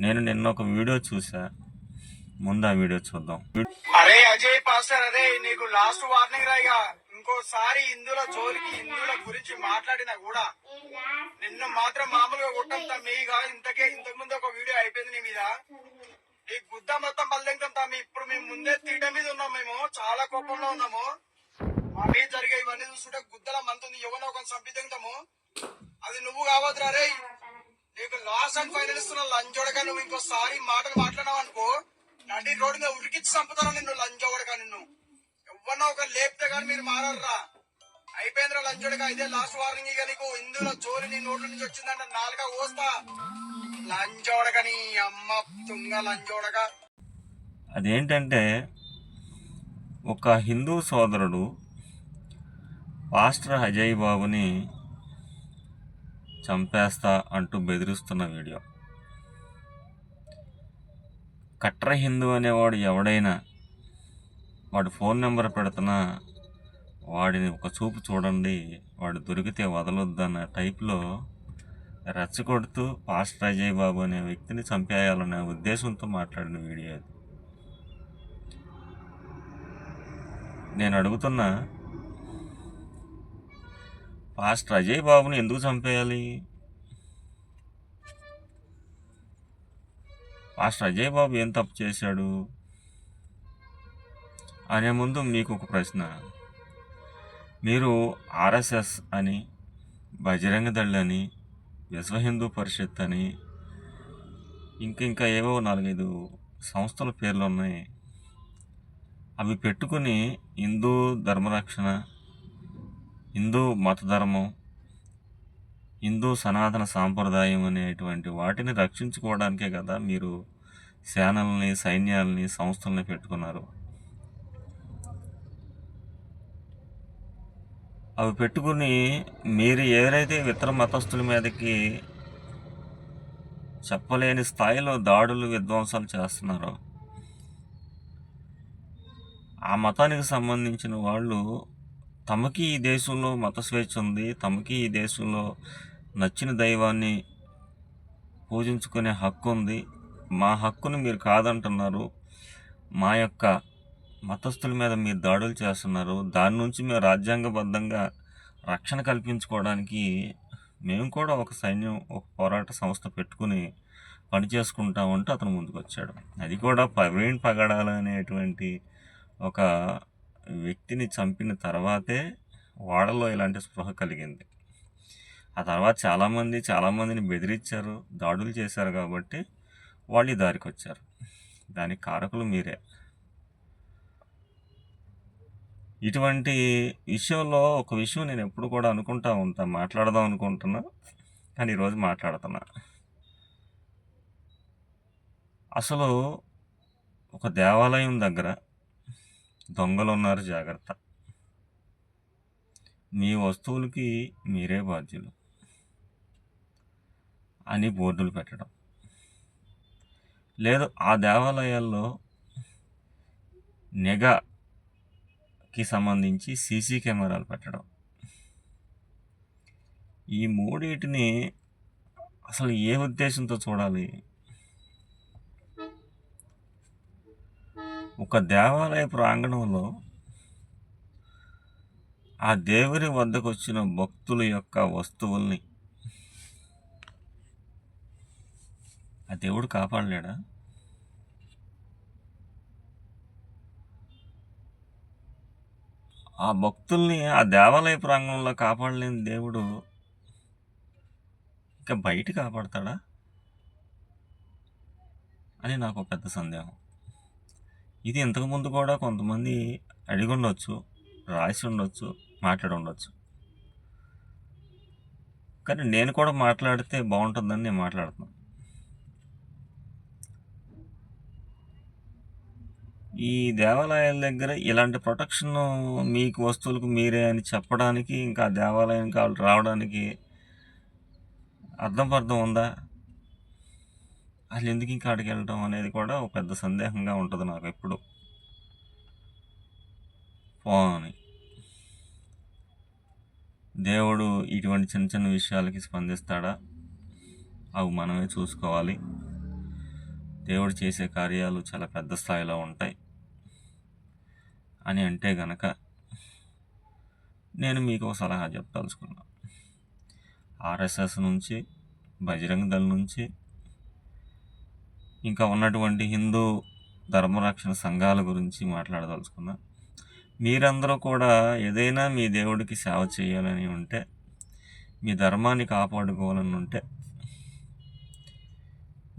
నేను నిన్న ఒక వీడియో చూసా, ముందు ఆ వీడియో చూద్దాం. అరే అజయ్ పాస్టర్, అరే నీకు లాస్ట్ వార్నింగ్ రాయిగా, ఇంకోసారి హిందువుల జోలికి హిందువుల గురించి మాట్లాడినా కూడా నిన్ను మాత్రం మామూలుగా కొట్టంతా మీగా. ఇంతకు ముందు ఒక వీడియో అయిపోయింది నీ మీద, ఈ గుద్ద మొత్తం బల్లెంగం తమ్మి. ఇప్పుడు మేము ముందే తీట మీద ఉన్నాం, మేము చాలా కోపంలో ఉన్నాము. మా మీద జరిగే ఇవన్నీ చూస్తుంటే గుద్దల మంతుంది, ఎవరో ఒక సంపిద్దాము. అది నువ్వు కావద్దురా రే. నీకు లాస్ట్ అండ్ ఫైనల్ ఇస్తున్నా లంచోడగా. నువ్వు ఇంకోసారి మాటలు మాట్లాడినావు అనుకో, నడి రోడ్డు మీద ఉరికిచ్చి చంపుతాను నిన్ను లంచోడగా. నిన్ను ఎవరన్నా ఒక లేపితే గానీ మీరు మారరా. అయిపోయిందిరా లంచోడగా, ఇదే లాస్ట్ వార్నింగ్. ఇక నీకు హిందువుల జోలి నీ నోట్ల నుంచి వచ్చిందంటే నాలుగా కోస్తా లంచోడగా, నీ అమ్మ తుంగ లంచోడగా. అదేంటంటే, ఒక హిందూ సోదరుడు పాస్టర్ అజయ్ బాబుని చంపేస్తా అంటూ బెదిరిస్తున్న వీడియో. కట్ర హిందూ అనేవాడు ఎవడైనా వాడు ఫోన్ నెంబర్ పెడుతున్నా వాడిని ఒక చూపు చూడండి, వాడు దొరికితే వదలొద్దన్న టైప్లో రెచ్చగొడుతూ పాస్టర్ అజయ్ బాబు అనే వ్యక్తిని చంపేయాలనే ఉద్దేశంతో మాట్లాడిన వీడియో అది. నేను అడుగుతున్నా, పాస్టర్ అజయ్ బాబుని ఎందుకు చంపేయాలి? పాస్టర్ అజయ్ బాబు ఏం తప్పు చేశాడు అనే ముందు మీకు ఒక ప్రశ్న. మీరు ఆర్ఎస్ఎస్ అని, బజరంగ దళ్ అని, విశ్వ హిందూ పరిషత్ అని, ఇంకా ఏవో 4-5 సంస్థల పేర్లు ఉన్నాయి. అవి పెట్టుకుని హిందూ ధర్మరక్షణ, హిందూ మతధర్మం, హిందూ సనాతన సాంప్రదాయం అనేటువంటి వాటిని రక్షించుకోవడానికే కదా మీరు సేనల్ని, సైన్యాలని, సంస్థల్ని పెట్టుకున్నారు. అవి పెట్టుకుని మీరు ఏదైతే ఇతర మతస్థుల మీదకి చెప్పలేని స్థాయిలో దాడులు, విధ్వంసాలు చేస్తున్నారో, ఆ మతానికి సంబంధించిన వాళ్ళు తమకి ఈ దేశంలో మత స్వేచ్ఛ ఉంది, తమకి ఈ దేశంలో నచ్చిన దైవాన్ని పూజించుకునే హక్కు ఉంది, మా హక్కును మీరు కాదంటున్నారు, మా యొక్క మతస్థుల మీద మీరు దాడులు చేస్తున్నారు, దాని నుంచి మేము రాజ్యాంగబద్ధంగా రక్షణ కల్పించుకోవడానికి మేము కూడా ఒక సైన్యం, ఒక పోరాట సంస్థ పెట్టుకుని పనిచేసుకుంటామంటూ అతను ముందుకు వచ్చాడు. అది కూడా ప్రవీణ్ పగడాల అనేటువంటి ఒక వ్యక్తిని చంపిన తర్వాతే వాడలో ఇలాంటి స్పృహ కలిగింది. ఆ తర్వాత చాలామందిని బెదిరించారు, దాడులు చేశారు కాబట్టి వాళ్ళు ఈ దారికి వచ్చారు. దానికి కారకులు మీరే. ఇటువంటి విషయంలో ఒక విషయం నేను ఎప్పుడు కూడా అనుకుంటా ఉంటా, మాట్లాడదాం అనుకుంటున్నా, కానీ ఈరోజు మాట్లాడుతున్నా. అసలు ఒక దేవాలయం దగ్గర దొంగలు ఉన్నారు, జాగ్రత్త, మీ వస్తువులకి మీరే బాధ్యులు అని బోర్డులు పెట్టడం, లేదు ఆ దేవాలయాల్లో నిఘాకి సంబంధించి సీసీ కెమెరాలు పెట్టడం. ఈ మూడింటిని అసలు ఏ ఉద్దేశంతో చూడాలి? ఒక దేవాలయ ప్రాంగణంలో ఆ దేవుని వద్దకు వచ్చిన భక్తుల యొక్క వస్తువుల్ని ఆ దేవుడు కాపాడలేడా? ఆ భక్తుల్ని ఆ దేవాలయ ప్రాంగణంలో కాపాడలేని దేవుడు ఇంకా బయట కాపాడతాడా అని నాకు పెద్ద సందేహం. ఇది ఇంతకుముందు కూడా కొంతమంది అడిగి ఉండొచ్చు, రాసి ఉండొచ్చు, మాట్లాడి ఉండొచ్చు, కానీ నేను కూడా మాట్లాడితే బాగుంటుందని నేను మాట్లాడుతున్నాను. ఈ దేవాలయాల దగ్గర ఇలాంటి ప్రొటెక్షన్ మీకు వస్తువులకు మీరే అని చెప్పడానికి, ఇంకా దేవాలయానికి వాళ్ళు రావడానికి అర్థం ఉందా? అసలు ఎందుకు ఇంకా అడిగి వెళ్ళటం అనేది కూడా ఒక పెద్ద సందేహంగా ఉంటుంది నాకు ఎప్పుడు. పోని దేవుడు ఇటువంటి చిన్న చిన్న విషయాలకి స్పందిస్తాడా? అవి మనమే చూసుకోవాలి. దేవుడు చేసే కార్యాలు చాలా పెద్ద స్థాయిలో ఉంటాయి అని అంటే గనక నేను మీకు ఒక సలహా చెప్పదలుచుకున్నా. ఆర్ఎస్ఎస్ నుంచి, బజరంగ దళ్ నుంచి, ఇంకా ఉన్నటువంటి హిందూ ధర్మరక్షణ సంఘాల గురించి మాట్లాడదలుచుకున్నా. మీరందరూ కూడా ఏదైనా మీ దేవుడికి సేవ చేయాలని ఉంటే, మీ ధర్మాన్ని కాపాడుకోవాలని ఉంటే,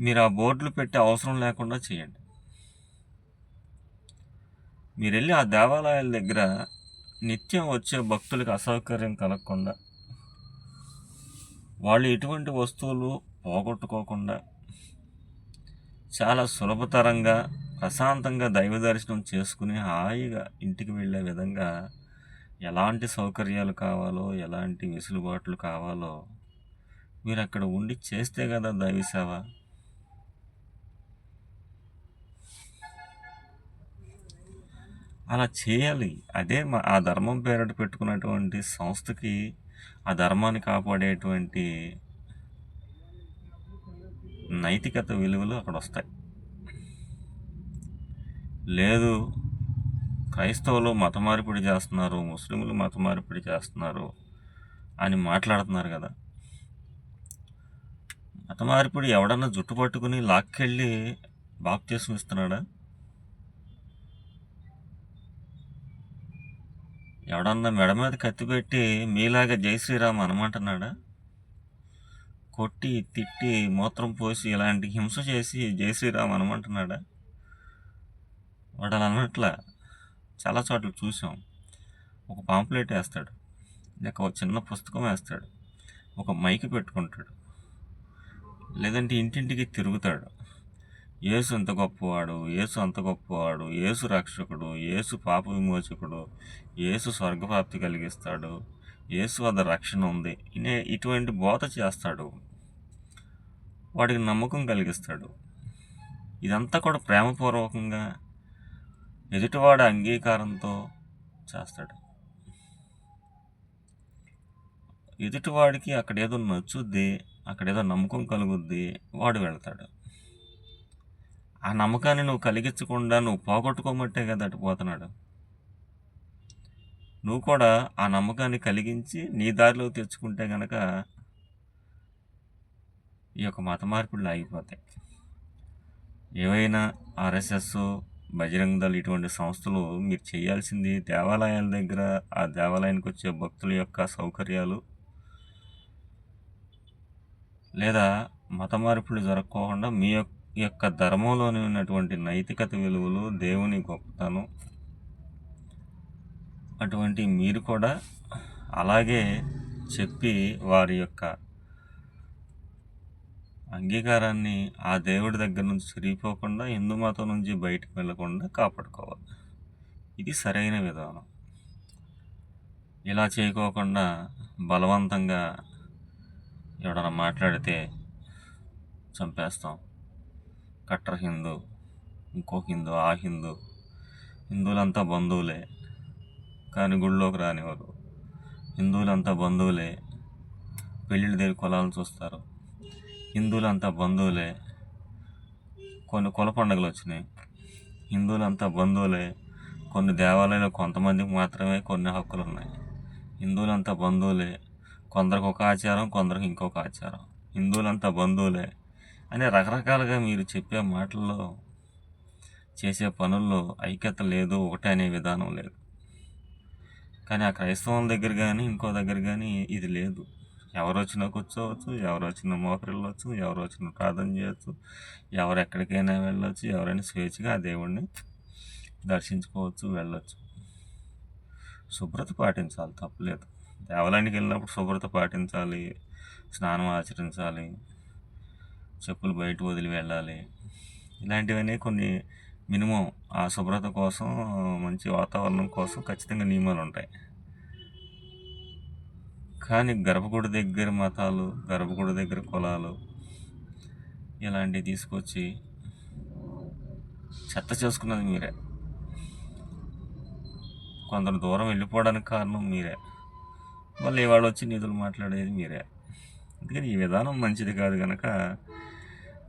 మీరు ఆ బోర్డులు పెట్టే అవసరం లేకుండా చేయండి. మీరు వెళ్ళి ఆ దేవాలయాల దగ్గర నిత్యం వచ్చే భక్తులకు అసౌకర్యం కలగకుండా, వాళ్ళు ఎటువంటి వస్తువులు పోగొట్టుకోకుండా చాలా సులభతరంగా ప్రశాంతంగా దైవ దర్శనం చేసుకుని హాయిగా ఇంటికి వెళ్ళే విధంగా ఎలాంటి సౌకర్యాలు కావాలో, ఎలాంటి వెసులుబాట్లు కావాలో మీరు అక్కడ ఉండి చేస్తే కదా దైవ సేవ. అలా చేయాలి. అదే ఆ ధర్మం పేరిట పెట్టుకున్నటువంటి సంస్థకి ఆ ధర్మాన్ని కాపాడేటువంటి నైతికత విలువలు అక్కడ వస్తాయి. లేదు, క్రైస్తవులు మత మార్పిడి చేస్తున్నారు, ముస్లింలు మత మార్పిడి చేస్తున్నారు అని మాట్లాడుతున్నారు కదా. మత మార్పిడి ఎవడన్నా జుట్టు పట్టుకుని లాక్కెళ్ళి బాప్తిస్మం ఇస్తున్నాడా? ఎవడన్నా మెడ మీద కత్తి పెట్టి మీలాగా జై శ్రీరామ్ అనమంటున్నాడా? కొట్టి తిట్టి మూత్రం పోసి ఇలాంటి హింస చేసి జై శ్రీరామ్ అనమంటున్నాడా? వాడు అలా అన్నట్ల చాలా చోట్ల చూసాం. ఒక పాంప్లెట్ వేస్తాడు, లేక ఒక చిన్న పుస్తకం వేస్తాడు, ఒక మైక్ పెట్టుకుంటాడు, లేదంటే ఇంటింటికి తిరుగుతాడు. యేసు ఎంత గొప్పవాడు, యేసు అంత గొప్పవాడు, యేసు రక్షకుడు, యేసు పాప విమోచకుడు, యేసు స్వర్గప్రాప్తి కలిగిస్తాడు, యేసు వద్ద రక్షణ ఉంది, ఇటువంటి బోధ చేస్తాడు. వాడికి నమ్మకం కలిగిస్తాడు. ఇదంతా కూడా ప్రేమపూర్వకంగా ఎదుటివాడి అంగీకారంతో చేస్తాడు. ఎదుటివాడికి అక్కడేదో నచ్చుద్ది, అక్కడేదో నమ్మకం కలుగుద్ది, వాడు వెళ్తాడు. ఆ నమ్మకాన్ని నువ్వు కలిగించకుండా నువ్వు పోగొట్టుకోమట్టే కదా అటు పోతున్నాడు. నువ్వు కూడా ఆ నమ్మకాన్ని కలిగించి నీ దారిలో తెచ్చుకుంటే గనక ఈ యొక్క మత మార్పిడులు ఆగిపోతాయి. ఏవైనా ఆర్ఎస్ఎస్, బజరంగ దళ్ ఇటువంటి సంస్థలు మీరు చేయాల్సింది దేవాలయాల దగ్గర ఆ దేవాలయానికి వచ్చే భక్తుల యొక్క సౌకర్యాలు లేదా మత మార్పులు జరగకోకుండా మీ యొక్క ధర్మంలోని ఉన్నటువంటి నైతికత విలువలు, దేవుని గొప్పతనం అటువంటి మీరు కూడా అలాగే చెప్పి వారి యొక్క అంగీకారాన్ని ఆ దేవుడి దగ్గర నుంచి చిరిగిపోకుండా, హిందూ మతం నుంచి బయటకు వెళ్ళకుండా కాపాడుకోవాలి. ఇది సరైన విధానం. ఇలా చేయకోకుండా బలవంతంగా ఎవడన్నా మాట్లాడితే చంపేస్తాం, కట్టర్ హిందూ, ఇంకో హిందూ, ఆ హిందూ, హిందువులంతా బంధువులే కానీ గుళ్ళోకి రానివ్వరు, హిందువులంతా బంధువులే పెళ్ళిళ్ళ దగ్గర కులాలను చూస్తారు, హిందువులంతా బంధువులే కొన్ని కుల పండుగలు వచ్చినాయి, హిందువులంతా బంధువులే కొన్ని దేవాలయాలు కొంతమందికి మాత్రమే కొన్ని హక్కులు ఉన్నాయి, హిందువులంతా బంధువులే కొందరికి ఒక ఆచారం కొందరికి ఇంకొక ఆచారం, హిందువులంతా బంధువులే అని రకరకాలుగా మీరు చెప్పే మాటల్లో చేసే పనుల్లో ఐక్యత లేదు, ఒకటే అనే విధానం లేదు. కానీ ఆ క్రైస్తవం దగ్గర కానీ ఇంకో దగ్గర కానీ ఇది లేదు. ఎవరు వచ్చినా కూర్చోవచ్చు, ఎవరు వచ్చినా మోకరిల్లవచ్చు, ఎవరు వచ్చినా ప్రార్థన చేయవచ్చు, ఎవరు ఎక్కడికైనా వెళ్ళవచ్చు, ఎవరైనా స్వేచ్ఛగా ఆ దేవుడిని దర్శించుకోవచ్చు, వెళ్ళవచ్చు. శుభ్రత పాటించాలి, తప్పలేదు. దేవాలయానికి వెళ్ళినప్పుడు శుభ్రత పాటించాలి, స్నానం ఆచరించాలి, చెప్పులు బయట వదిలి వెళ్ళాలి. ఇలాంటివన్నీ కొన్ని మినిమం ఆ శుభ్రత కోసం, మంచి వాతావరణం కోసం ఖచ్చితంగా నియమాలు ఉంటాయి. కానీ గర్భగుడి దగ్గర మతాలు, గర్భగుడి దగ్గర కులాలు ఇలాంటివి తీసుకొచ్చి చెత్త చేసుకున్నది మీరే. కొందరు దూరం వెళ్ళిపోవడానికి కారణం మీరే. మళ్ళీ ఇవాళ వచ్చి నిధులు మాట్లాడేది మీరే. అందుకని ఈ విధానం మంచిది కాదు కనుక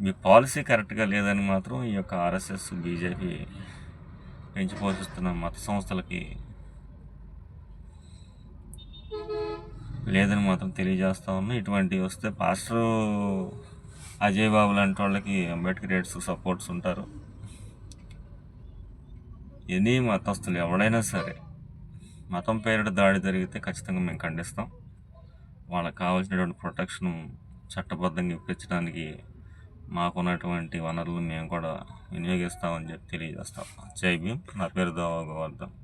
మీ పాలసీ కరెక్ట్గా లేదని మాత్రం ఈ యొక్క ఆర్ఎస్ఎస్ బీజేపీ పెంచి పోషిస్తున్న మత సంస్థలకి లేదని మాత్రం తెలియజేస్తా ఉన్నా. ఇటువంటివి వస్తే పాస్టర్ అజయ్ బాబు లాంటి వాళ్ళకి అంబేద్కరేట్స్ సపోర్ట్స్ ఉంటారు. ఎనీ మతస్థులు ఎవడైనా సరే మతం పేరిట దాడి జరిగితే ఖచ్చితంగా మేము ఖండిస్తాం. వాళ్ళకి కావాల్సినటువంటి ప్రొటెక్షన్ చట్టబద్ధంగా ఇప్పించడానికి మాకున్నటువంటి వనరులు మేము కూడా వినియోగిస్తామని చెప్పి తెలియజేస్తాం. జై భీమ్. నా పేరు గోవర్ధన్.